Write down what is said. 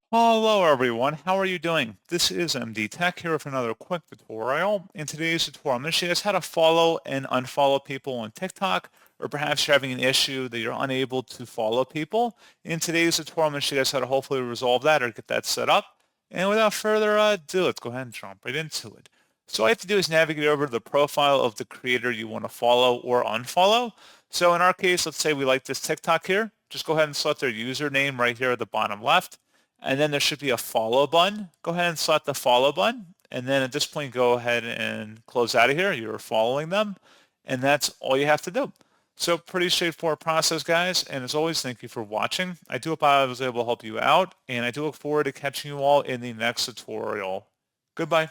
Hello everyone, how are you doing? This is MD Tech here with another quick tutorial. In today's tutorial, I'm going to show you guys how to follow and unfollow people on TikTok, or perhaps you're having an issue that you're unable to follow people. In today's tutorial, I'm going to show you guys how to hopefully resolve that or get that set up. And without further ado, let's go ahead and jump right into it. So all you have to do is navigate over to the profile of the creator you want to follow or unfollow. So in our case, let's say we like this TikTok here. Just go ahead and select their username right here at the bottom left. And then there should be a follow button. Go ahead and select the follow button. And then at this point, go ahead and close out of here. You're following them. And that's all you have to do. So pretty straightforward process, guys. And as always, thank you for watching. I do hope I was able to help you out. And I do look forward to catching you all in the next tutorial. Goodbye.